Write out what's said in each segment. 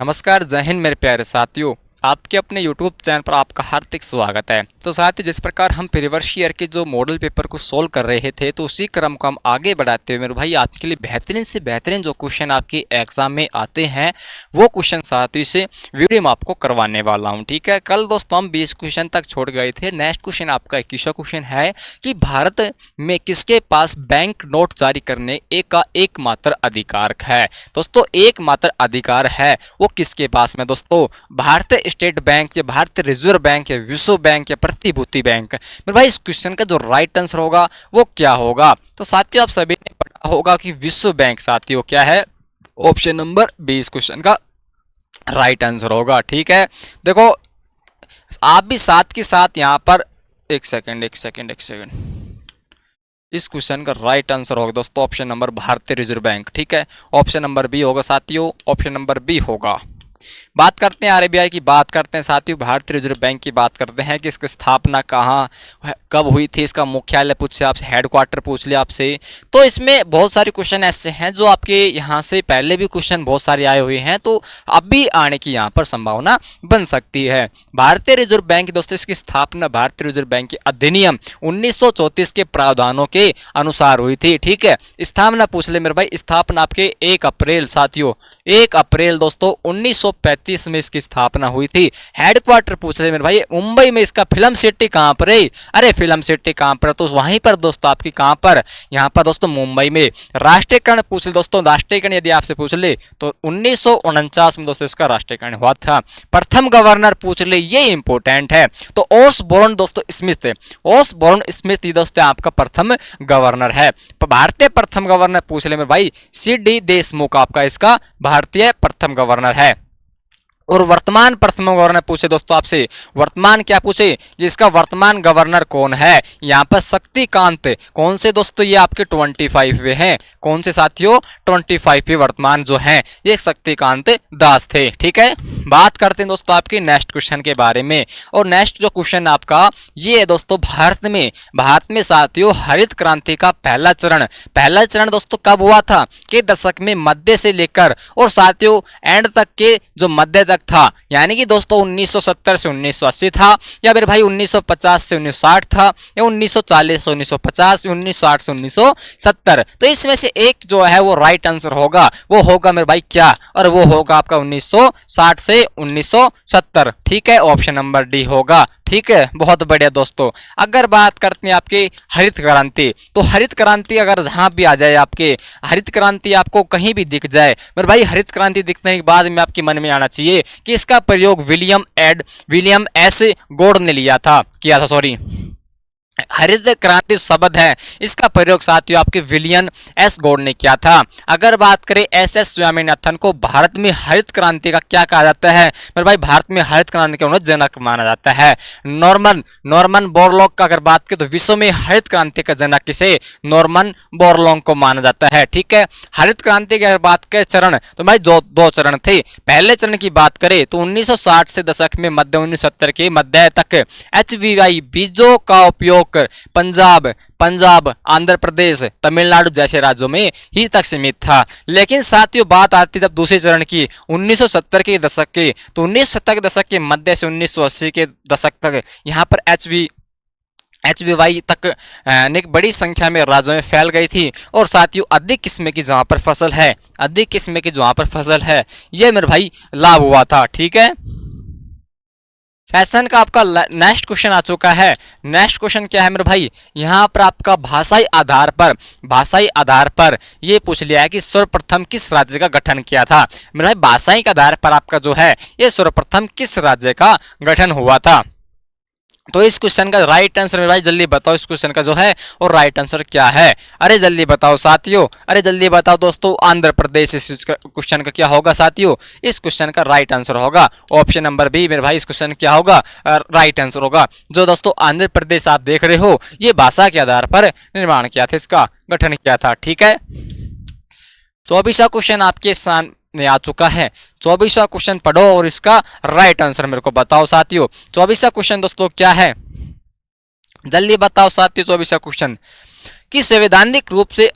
नमस्कार, जय हिंद मेरे प्यारे साथियों। आपके अपने YouTube चैनल पर आपका हार्दिक स्वागत है। तो साथियों, जिस प्रकार हम प्रीवियस ईयर के जो मॉडल पेपर को सोल्व कर रहे थे, तो उसी क्रम को हम आगे बढ़ाते हुए मेरे भाई आपके लिए बेहतरीन से बेहतरीन जो क्वेश्चन आपके एग्जाम में आते हैं वो क्वेश्चन साथियों से वीडियो में आपको करवाने वाला हूँ। ठीक है, कल दोस्तों हम 20 क्वेश्चन तक छोड़ गए थे। नेक्स्ट क्वेश्चन आपका 21वां क्वेश्चन है कि भारत में किसके पास बैंक नोट जारी करने का एकमात्र अधिकार है। दोस्तों, एकमात्र अधिकार है वो किसके पास में दोस्तों? भारतीय स्टेट बैंक या भारतीय रिजर्व बैंक या विश्व बैंक या प्रतिभूति बैंक। मेरे भाई इस क्वेश्चन का जो राइट आंसर होगा वो क्या होगा? तो साथियों, आप सभी ने पढ़ा होगा कि विश्व बैंक साथियों क्या है? ऑप्शन नंबर 20 क्वेश्चन का राइट आंसर होगा। ठीक है, देखो आप भी साथ के साथ यहाँ पर एक सेकेंड इस क्वेश्चन का राइट आंसर होगा दोस्तों ऑप्शन नंबर भारतीय रिजर्व बैंक। ठीक है, ऑप्शन नंबर बी होगा साथियों, ऑप्शन नंबर बी होगा। बात करते हैं आरबीआई की, बात करते हैं साथियों भारतीय रिजर्व बैंक की, बात करते हैं कि इसकी स्थापना कहाँ कब हुई थी, इसका मुख्यालय पूछ लिया आपसे, हेडक्वार्टर पूछ लिया आपसे। तो इसमें बहुत सारे क्वेश्चन ऐसे हैं जो आपके यहाँ से पहले भी क्वेश्चन बहुत सारे आए हुए हैं, तो अब भी आने की यहाँ पर संभावना बन सकती है। भारतीय रिजर्व बैंक दोस्तों, इसकी स्थापना भारतीय रिजर्व बैंक के अधिनियम 1934 के प्रावधानों के अनुसार हुई थी। ठीक है, स्थापना पूछ ले मेरे भाई, स्थापना आपके 1 अप्रैल साथियों, 1 अप्रैल दोस्तों 1935 में इसकी स्थापना हुई थी। हेडक्वार्टर पूछ रहे मेरे भाई, मुंबई में इसका फिल्म सिटी कहां पर है? अरे फिल्म सिटी कहां पर? तो वहीं पर दोस्तों आपकी कहां पर? यहां पर दोस्तों मुंबई में। राष्ट्रीयकरण पूछ ले दोस्तों, राष्ट्रीयकरण यदि आपसे पूछ ले तो 1949 में दोस्तों इसका राष्ट्रीयकरण हुआ था। प्रथम गवर्नर पूछ ले, ये इंपोर्टेंट है, तो ओसबोर्न दोस्तों स्मिथ है, ओसबोर्न स्मिथ ही दोस्तों आपका प्रथम गवर्नर है। भारतीय प्रथम गवर्नर पूछ ले मेरे भाई, सी.डी. देशमुख आपका इसका भारतीय प्रथम गवर्नर है। और वर्तमान प्रथम गवर्नर पूछे दोस्तों आपसे, वर्तमान क्या पूछे, इसका वर्तमान गवर्नर कौन है? यहाँ पर शक्तिकांत, कौन से दोस्तों? ये आपके 25वें हैं। कौन से साथियों? 25वें वर्तमान जो हैं ये शक्तिकांत दास थे। ठीक है, बात करते हैं दोस्तों आपके नेक्स्ट क्वेश्चन के बारे में। और नेक्स्ट जो क्वेश्चन आपका ये है दोस्तों, भारत में साथियों हरित क्रांति का पहला चरण दोस्तों कब हुआ था? के दशक में मध्य से लेकर और साथियों एंड तक के जो मध्य तक था, यानी कि दोस्तों 1970 से 1980 था, या फिर भाई 1950 से 1960 था, या 1940 से 1950, 1960 से 1970। तो इसमें से एक जो है वो राइट आंसर होगा, वो होगा मेरे भाई क्या? और वो होगा आपका 1960 से 1970। ठीक है, ऑप्शन नंबर डी होगा। ठीक है, बहुत बढ़िया दोस्तों। अगर बात करते हैं आपके हरित क्रांति, तो हरित क्रांति अगर जहां भी आ जाए, आपके हरित क्रांति आपको कहीं भी दिख जाए मेरे भाई, हरित क्रांति दिखने के बाद में आपके मन में आना चाहिए कि इसका प्रयोग विलियम एस गॉड ने किया था सॉरी, हरित क्रांति शब्द है इसका प्रयोग साथियों आपके विलियम एस गॉड ने किया था। अगर बात करें एस स्वामीनाथन को भारत में हरित क्रांति का क्या कहा जाता है मेरे भाई? भारत में हरित क्रांति का उन्हें जनक माना जाता है। नॉर्मन बोरलॉग का अगर बात करें तो विश्व में हरित क्रांति का जनक किसे? नॉर्मन बोरलॉग को माना जाता है। ठीक है, हरित क्रांति की अगर बात करें चरण, तो भाई दो चरण थे। पहले चरण की बात करें तो 1960 से दशक में मध्य 1970 के मध्य तक HBI बीजों का उपयोग पंजाब, आंध्र प्रदेश, तमिलनाडु जैसे राज्यों में ही तक सीमित था। लेकिन साथियों बात आती जब दूसरे चरण की 1970 के दशक के, तो 1970 के दशक के मध्य से 1980 के दशक तक यहाँ पर HBY तक एक बड़ी संख्या में राज्यों में फैल गई थी। और साथियों अधिक किस्म की जहाँ पर फसल है ये मेरे भाई लाभ हुआ था। ठीक है, सेशन का आपका नेक्स्ट क्वेश्चन आ चुका है। नेक्स्ट क्वेश्चन क्या है मेरे भाई? यहाँ पर आपका भाषाई आधार पर ये पूछ लिया है कि सर्वप्रथम किस राज्य का गठन किया था। मेरे भाई भाषाई के आधार पर आपका जो है ये सर्वप्रथम किस राज्य का गठन हुआ था? तो इस क्वेश्चन का राइट आंसर मेरे भाई जल्दी बताओ, इस क्वेश्चन का जो है और राइट आंसर क्या है? अरे जल्दी बताओ साथियों, अरे जल्दी बताओ दोस्तों। आंध्र प्रदेश इस क्वेश्चन का क्या होगा साथियों? इस क्वेश्चन का राइट आंसर होगा ऑप्शन नंबर बी मेरे भाई। इस क्वेश्चन क्या होगा? राइट आंसर होगा। जो दोस्तों आंध्र प्रदेश आप देख रहे हो ये भाषा के आधार पर निर्माण किया था, इसका गठन किया था। ठीक है, 24वां क्वेश्चन आपके सामने आ चुका है। 24वां क्वेश्चन पढ़ो और इसका राइट आंसर मेरे को बताओ साथियों। 24वां क्वेश्चन दोस्तों क्या है? जल्दी बताओ साथियों। 24वां क्वेश्चन कि संवैधानिक रूप से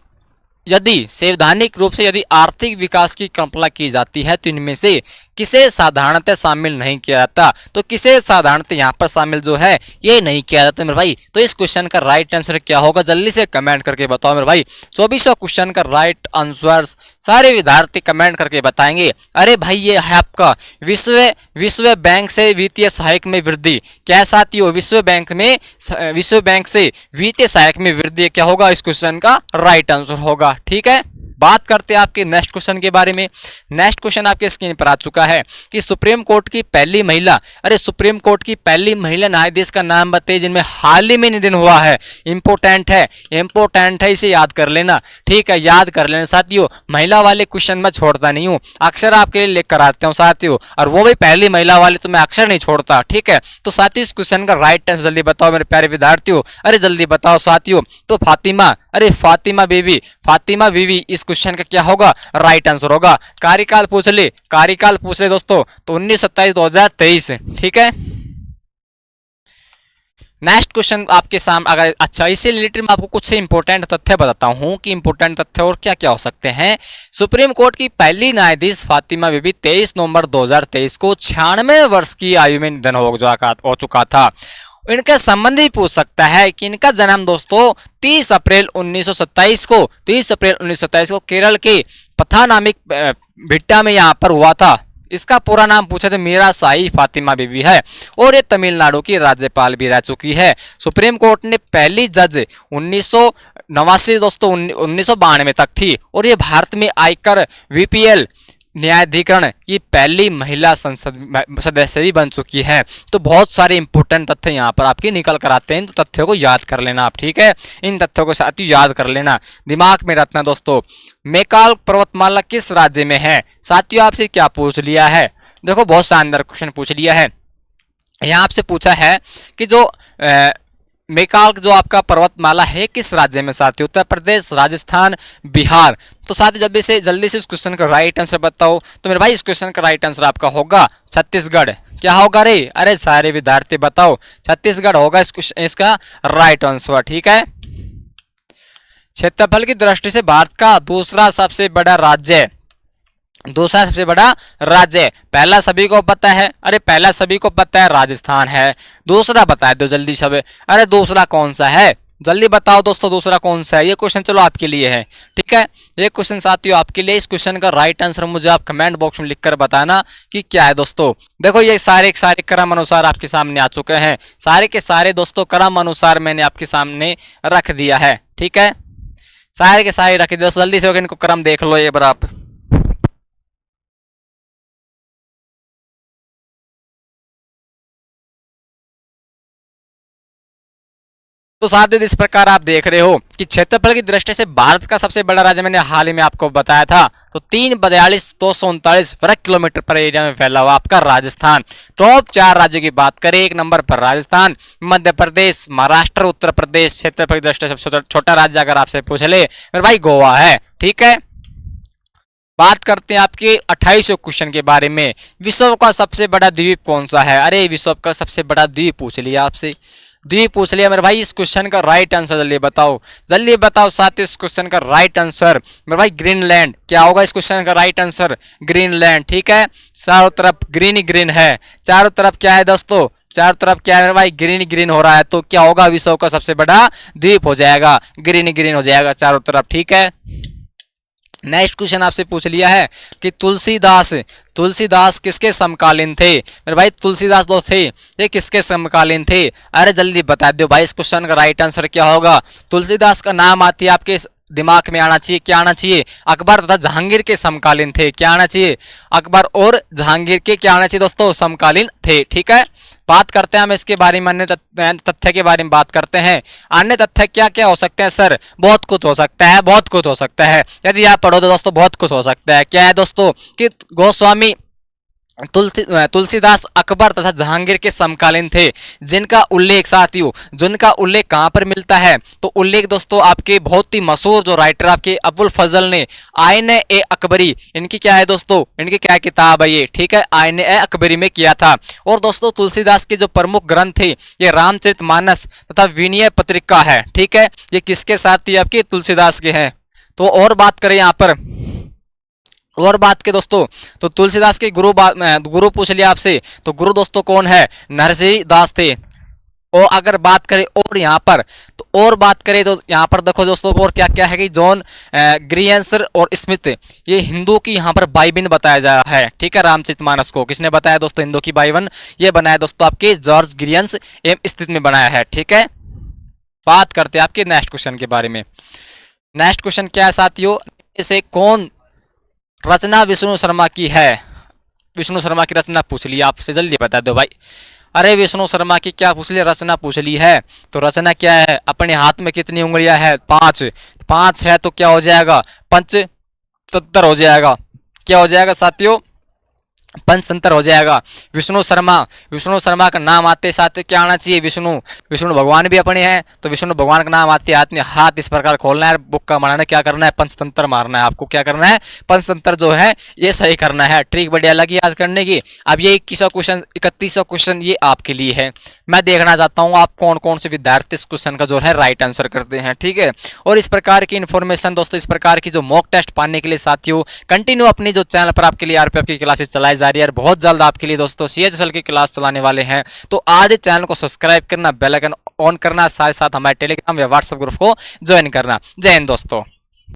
यदि आर्थिक विकास की कल्पना की जाती है तो इनमें से किसे साधारणतः शामिल नहीं किया जाता, तो किसे साधारणतः यहाँ पर शामिल जो है ये नहीं किया जाता मेरे भाई। तो इस क्वेश्चन का राइट आंसर क्या होगा, जल्दी से कमेंट करके बताओ मेरे भाई। 24वां क्वेश्चन का राइट आंसर सारे विद्यार्थी कमेंट करके बताएंगे। अरे भाई ये है आपका विश्व बैंक से वित्तीय सहायक में वृद्धि। क्या साथियों, विश्व बैंक से वित्तीय सहायक में वृद्धि क्या होगा, इस क्वेश्चन का राइट आंसर होगा। ठीक है, बात करते हैं आपके नेक्स्ट क्वेश्चन के बारे में। नेक्स्ट क्वेश्चन आपके स्क्रीन पर आ चुका है कि सुप्रीम कोर्ट की पहली महिला, अरे सुप्रीम कोर्ट की पहली महिला न्यायाधीश का नाम बताइए जिनमें हाल ही में निधन हुआ है। इंपॉर्टेंट है, इसे याद कर लेना। ठीक है, याद कर लेना साथियों, महिला वाले क्वेश्चन मैं छोड़ता नहीं हूँ, अक्षर आपके लिए लेकर आते हूँ साथियों, और वो भी पहली महिला वाले, तो मैं अक्षर नहीं छोड़ता। ठीक है, तो साथियों इस क्वेश्चन का राइट आंसर जल्दी बताओ मेरे प्यारे विद्यार्थियों, अरे जल्दी बताओ साथियों। तो फातिमा, अरे फातिमा बीवी इस क्वेश्चन का क्या होगा, राइट आंसर होगा। कार्यकाल पूछ ले दोस्तों, तो 1927-2023। ठीक है, नेक्स्ट क्वेश्चन आपके सामने अगर, अच्छा इससे रिलेटेड मैं आपको कुछ इंपॉर्टेंट तथ्य बताता हूं कि इंपॉर्टेंट तथ्य और क्या क्या हो सकते हैं। सुप्रीम कोर्ट की पहली न्यायाधीश फातिमा बीबी 23 नवंबर 2023 को 96 वर्ष की आयु में निधन हो चुका था। इनके संबंधी पूछ सकता है कि इनका जन्म दोस्तों 30 अप्रैल 1927 को केरल के पथानामिक भिट्टा में यहाँ पर हुआ था। इसका पूरा नाम पूछा तो मीरा साई फातिमा बीबी है, और ये तमिलनाडु की राज्यपाल भी रह चुकी है। सुप्रीम कोर्ट ने पहली जज 1989 दोस्तों 1992 तक थी, और ये भारत में आयकर VPL न्यायाधिकरण की पहली महिला संसद सदस्य भी बन चुकी है। तो बहुत सारे इंपोर्टेंट तथ्य यहाँ पर आपके निकल कर आते हैं, तो तथ्यों को याद कर लेना आप। ठीक है, इन तथ्यों को साथ ही याद कर लेना, दिमाग में रखना दोस्तों। मैकाल पर्वतमाला किस राज्य में है, साथियों आपसे क्या पूछ लिया है, देखो बहुत शानदार क्वेश्चन पूछ लिया है। यहाँ आपसे पूछा है कि जो मैकाल जो आपका पर्वतमाला है किस राज्य में, साथियों उत्तर प्रदेश, राजस्थान, बिहार। तो साथियों जल्दी से इस क्वेश्चन का राइट आंसर बताओ। तो मेरे भाई इस क्वेश्चन का राइट आंसर आपका होगा छत्तीसगढ़। क्या होगा रे, अरे सारे विद्यार्थी बताओ, छत्तीसगढ़ होगा इसका राइट आंसर। ठीक है, क्षेत्रफल की दृष्टि से भारत का दूसरा सबसे बड़ा राज्य, पहला सभी को पता है, अरे पहला सभी को पता है राजस्थान है। दूसरा बता दो जल्दी सब, अरे दूसरा कौन सा है, जल्दी बताओ दोस्तों दूसरा कौन सा है। ये क्वेश्चन चलो आपके लिए है। ठीक है, ये क्वेश्चन साथियों आपके लिए। इस क्वेश्चन का राइट आंसर मुझे आप कमेंट बॉक्स में लिखकर बताना कि क्या है दोस्तों। देखो ये सारे क्रम अनुसार आपके सामने आ चुके हैं, सारे के सारे दोस्तों क्रम अनुसार मैंने आपके सामने रख दिया है। ठीक है, सारे के सारे रख दिया दोस्तों, जल्दी से इनको क्रम देख लो एक बार आप। तो साथियों इस प्रकार आप देख रहे हो कि क्षेत्रफल की दृष्टि से भारत का सबसे बड़ा राज्य मैंने हाल ही में आपको बताया था, तो 3,42,239 वर्ग किलोमीटर पर एरिया में फैला हुआ आपका राजस्थान। टॉप 4 राज्यों की बात करें, 1 नंबर पर राजस्थान, मध्य प्रदेश, महाराष्ट्र, उत्तर प्रदेश। क्षेत्रफल की दृष्टि से सबसे छोटा राज्य अगर आपसे पूछ ले मेरे भाई गोवा है। ठीक है, बात करते हैं आपके 28वें क्वेश्चन के बारे में। विश्व का सबसे बड़ा द्वीप कौन सा है, अरे विश्व का सबसे बड़ा द्वीप पूछ लिया आपसे, द्वीप पूछ लिया मेरे भाई। इस क्वेश्चन का राइट आंसर जल्दी बताओ साथियों। इस क्वेश्चन का राइट आंसर मेरे भाई ग्रीनलैंड। क्या होगा इस क्वेश्चन का राइट आंसर, ग्रीनलैंड। ठीक है, चारों तरफ ग्रीन ही ग्रीन है, चारों तरफ क्या है दोस्तों, चारों तरफ क्या है मेरे भाई, ग्रीन ग्रीन हो रहा है। तो क्या होगा, विश्व का सबसे बड़ा द्वीप हो जाएगा, ग्रीन ग्रीन हो जाएगा चारों तरफ। ठीक है, नेक्स्ट क्वेश्चन आपसे पूछ लिया है कि तुलसीदास किसके समकालीन थे, मेरे भाई तुलसीदास जो थे ये किसके समकालीन थे, अरे जल्दी बता दो भाई। इस क्वेश्चन का राइट आंसर क्या होगा, तुलसीदास का नाम आती है आपके दिमाग में आना चाहिए, क्या आना चाहिए, अकबर तथा जहांगीर के समकालीन थे। क्या आना चाहिए, अकबर और जहांगीर के क्या आना चाहिए दोस्तों, समकालीन थे। ठीक है, बात करते हैं हम इसके बारे में, अन्य तथ्य के बारे में बात करते हैं। अन्य तथ्य क्या क्या हो सकते हैं सर, बहुत कुछ हो सकता है, बहुत कुछ हो सकता है। यदि आप पढ़ो तो दोस्तों बहुत कुछ हो सकता है। क्या है दोस्तों कि गोस्वामी तुलसीदास अकबर तथा जहांगीर के समकालीन थे, जिनका उल्लेख साथियों कहाँ पर मिलता है, तो उल्लेख दोस्तों आपके बहुत ही मशहूर जो राइटर आपके अबुल फजल ने आईने ए अकबरी, इनकी क्या है दोस्तों, इनकी क्या किताब है ये, ठीक है, आईने ए अकबरी में किया था। और दोस्तों तुलसीदास के जो प्रमुख ग्रंथ थे ये रामचरितमानस तथा विनय पत्रिका है। ठीक है, ये किसके साथ थी, आपके तुलसीदास के हैं। तो और बात करें यहाँ पर और बात के दोस्तों, तो तुलसीदास के गुरु पूछ लिया आपसे, तो गुरु दोस्तों कौन है? नरसिंह दास थे। और अगर बात करें और यहाँ पर, तो और बात करें तो यहाँ पर देखो दोस्तों, और क्या क्या है कि जॉन ग्रियंसर और स्मिथ, ये हिंदू की यहाँ पर बाइबिल बताया जा रहा है। ठीक है, रामचरितमानस को किसने बताया दोस्तों? हिंदू की बाइबिल ये बनाया दोस्तों आपके जॉर्ज ग्रियंस एवं स्मिथ में बनाया है। ठीक है, बात करते हैं आपके नेक्स्ट क्वेश्चन के बारे में। नेक्स्ट क्वेश्चन क्या है साथियों? इसे कौन रचना विष्णु शर्मा की है? विष्णु शर्मा की रचना पूछ ली आपसे, जल्दी बता दो भाई। अरे विष्णु शर्मा की क्या पूछ ली? रचना पूछ ली है। तो रचना क्या है? अपने हाथ में कितनी उंगलियां है? 5। 5 है तो क्या हो जाएगा? पंचतंत्र हो जाएगा। क्या हो जाएगा साथियों? पंचतंत्र हो जाएगा। विष्णु शर्मा का नाम आते साथ क्या आना चाहिए? विष्णु भगवान भी अपने हैं, तो विष्णु भगवान का नाम आते हाथ में हाथ इस प्रकार खोलना है, बुक का बनाना, क्या करना है? पंचतंत्र मारना है आपको। क्या करना है? पंचतंत्र जो है ये सही करना है। ट्रिक बढ़िया लगी याद करने की। अब ये 21वां क्वेश्चन, 31वां क्वेश्चन ये आपके लिए है। मैं देखना चाहता हूँ आप कौन कौन से विद्यार्थी इस क्वेश्चन का जो है राइट आंसर करते हैं। ठीक है, और इस प्रकार की इन्फॉर्मेशन दोस्तों, इस प्रकार की जो मॉक टेस्ट पाने के लिए साथियों कंटिन्यू अपनी जो चैनल पर आपके लिए आरपीएफ की क्लासेस चलाई जा रही है, बहुत जल्द आपके लिए दोस्तों सीएचएसएल की क्लास चलाने वाले हैं। तो आज चैनल को सब्सक्राइब करना, बेल आइकन ऑन करना, साथ साथ हमारे टेलीग्राम या व्हाट्सएप ग्रुप को ज्वाइन करना। जय हिंद दोस्तों।